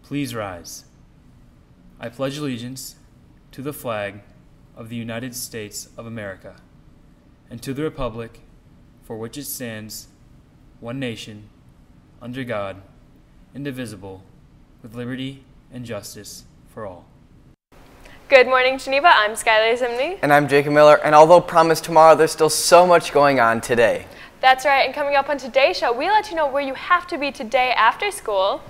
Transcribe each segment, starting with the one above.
Please rise. I pledge allegiance to the flag of the United States of America and to the republic for which it stands, one nation, under God, indivisible, with liberty and justice for all. Good morning, Geneva. I'm Skylar Zimney. And I'm Jacob Miller. And although prom is tomorrow, there's still so much going on today. That's right. And coming up on today's show, we let you know where you have to be today after school.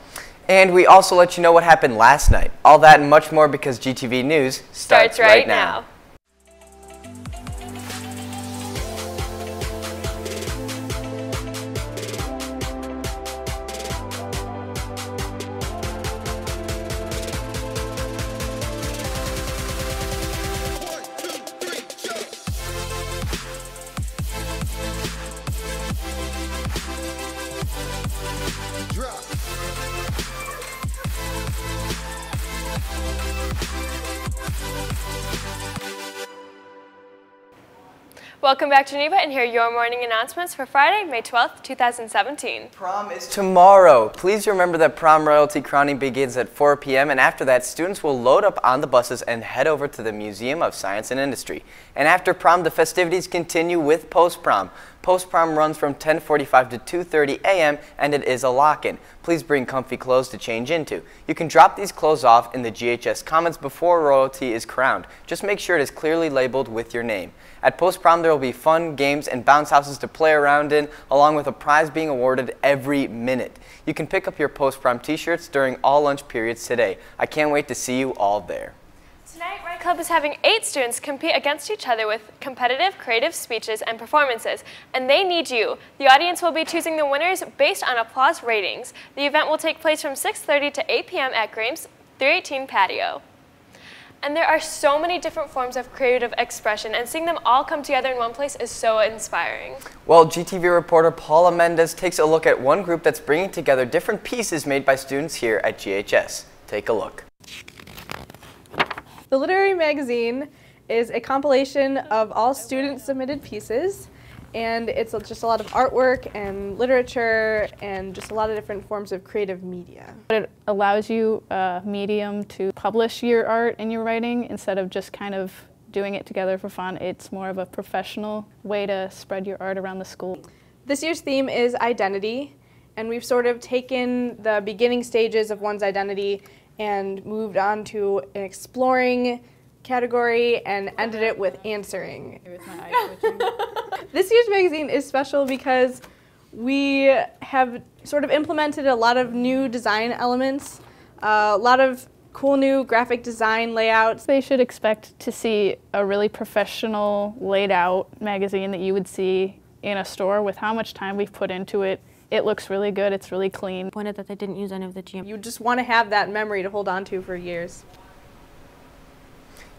And we also let you know what happened last night. All that and much more because GTV News starts right now. Welcome back, Geneva, and here are your morning announcements for Friday, May 12th, 2017. Prom is tomorrow. Please remember that prom royalty crowning begins at 4 p.m. and after that, students will load up on the buses and head over to the Museum of Science and Industry. And after prom, the festivities continue with post-prom. Post-prom runs from 10:45 to 2:30 a.m. and it is a lock-in. Please bring comfy clothes to change into. You can drop these clothes off in the GHS Commons before royalty is crowned. Just make sure it is clearly labeled with your name. At post-prom, there will be fun, games, and bounce houses to play around in, along with a prize being awarded every minute. You can pick up your post-prom t-shirts during all lunch periods today. I can't wait to see you all there. Tonight, Ride Club is having 8 students compete against each other with competitive, creative speeches and performances, and they need you. The audience will be choosing the winners based on applause ratings. The event will take place from 6:30 to 8 p.m. at Graham's 318 patio. And there are so many different forms of creative expression, and seeing them all come together in one place is so inspiring. Well, GTV reporter Paula Mendez takes a look at one group that's bringing together different pieces made by students here at GHS. Take a look. The Literary Magazine is a compilation of all student-submitted pieces, and it's just a lot of artwork and literature and just a lot of different forms of creative media. It allows you a medium to publish your art and your writing instead of just kind of doing it together for fun. It's more of a professional way to spread your art around the school. This year's theme is identity, and we've sort of taken the beginning stages of one's identity and moved on to an exploring category and ended it with answering. This year's magazine is special because we have sort of implemented a lot of new design elements, a lot of cool new graphic design layouts. They should expect to see a really professional, laid out magazine that you would see in a store. With how much time we've put into it, it looks really good, it's really clean. Pointed that they didn't use any of the GM. You just want to have that memory to hold on to for years.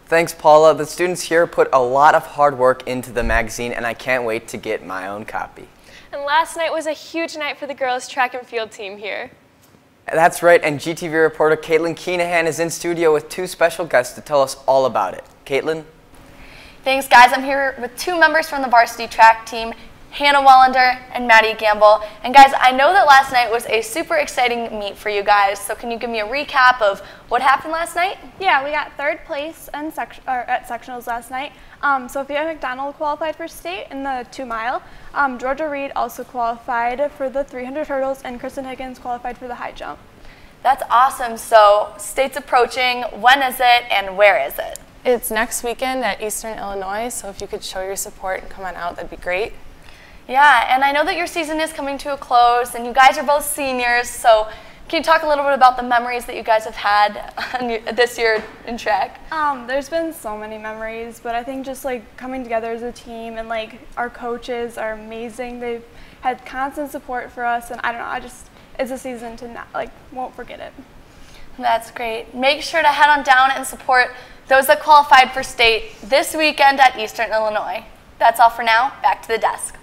Thanks, Paula. The students here put a lot of hard work into the magazine, and I can't wait to get my own copy. And last night was a huge night for the girls' track and field team here. That's right, and GTV reporter Caitlin Keenahan is in studio with 2 special guests to tell us all about it. Caitlin? Thanks, guys. I'm here with 2 members from the varsity track team, Hannah Wellender and Maddie Gamble. And guys, I know that last night was a super exciting meet for you guys, so can you give me a recap of what happened last night? Yeah, we got 3rd place at sectionals last night. Sophia McDonald qualified for state in the 2-mile. Georgia Reed also qualified for the 300 hurdles, and Kristen Higgins qualified for the high jump. That's awesome. So state's approaching. When is it and where is it? It's next weekend at Eastern Illinois, so if you could show your support and come on out, that'd be great. Yeah, and I know that your season is coming to a close, and you guys are both seniors, so can you talk a little bit about the memories that you guys have had this year in track? There's been so many memories, but I think just like coming together as a team and like our coaches are amazing. They've had constant support for us, and I don't know, it's a season to not, won't forget it. That's great. Make sure to head on down and support those that qualified for state this weekend at Eastern Illinois. That's all for now. Back to the desk.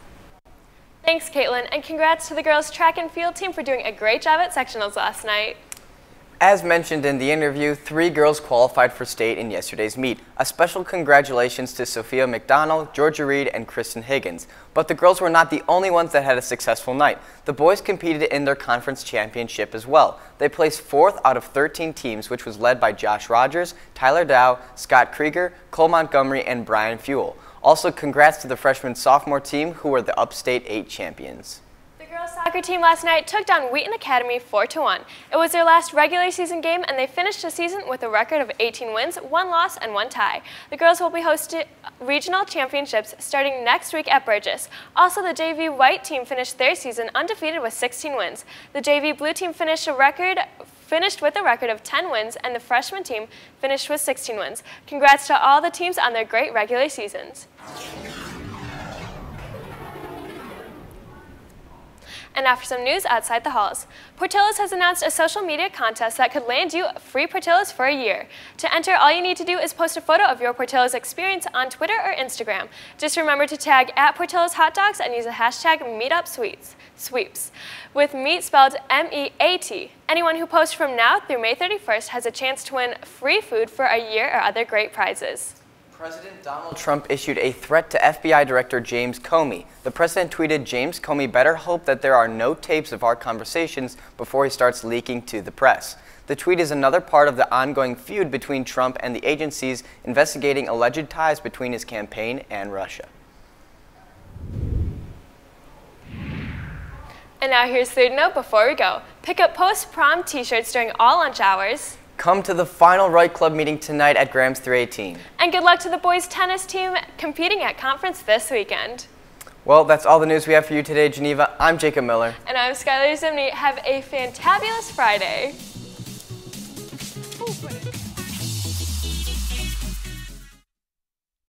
Thanks, Caitlin, and congrats to the girls' track and field team for doing a great job at sectionals last night. As mentioned in the interview, 3 girls qualified for state in yesterday's meet. A special congratulations to Sophia McDonald, Georgia Reed, and Kristen Higgins. But the girls were not the only ones that had a successful night. The boys competed in their conference championship as well. They placed 4th out of 13 teams, which was led by Josh Rogers, Tyler Dow, Scott Krieger, Cole Montgomery, and Brian Fuel. Also, congrats to the freshman-sophomore team, who were the Upstate 8 champions. The girls' soccer team last night took down Wheaton Academy 4-1. It was their last regular season game, and they finished the season with a record of 18 wins, 1 loss, and 1 tie. The girls will be hosting regional championships starting next week at Burgess. Also, the JV white team finished their season undefeated with 16 wins. The JV blue team finished with a record of 10 wins, and the freshman team finished with 16 wins. Congrats to all the teams on their great regular seasons. And now for some news outside the halls. Portillo's has announced a social media contest that could land you free Portillo's for a year. To enter, all you need to do is post a photo of your Portillo's experience on Twitter or Instagram. Just remember to tag @Portillo's Hot Dogs and use the hashtag #MeetupSweeps, with meat spelled M-E-A-T. Anyone who posts from now through May 31st has a chance to win free food for a year or other great prizes. President Donald Trump issued a threat to FBI Director James Comey. The president tweeted, "James Comey better hope that there are no tapes of our conversations before he starts leaking to the press." The tweet is another part of the ongoing feud between Trump and the agencies investigating alleged ties between his campaign and Russia. And now here's third note before we go. Pick up post-prom t-shirts during all lunch hours. Come to the final Right Club meeting tonight at Grams 318. And good luck to the boys tennis team competing at conference this weekend. Well, that's all the news we have for you today, Geneva. I'm Jacob Miller. And I'm Skylar Zimney. Have a fantabulous Friday.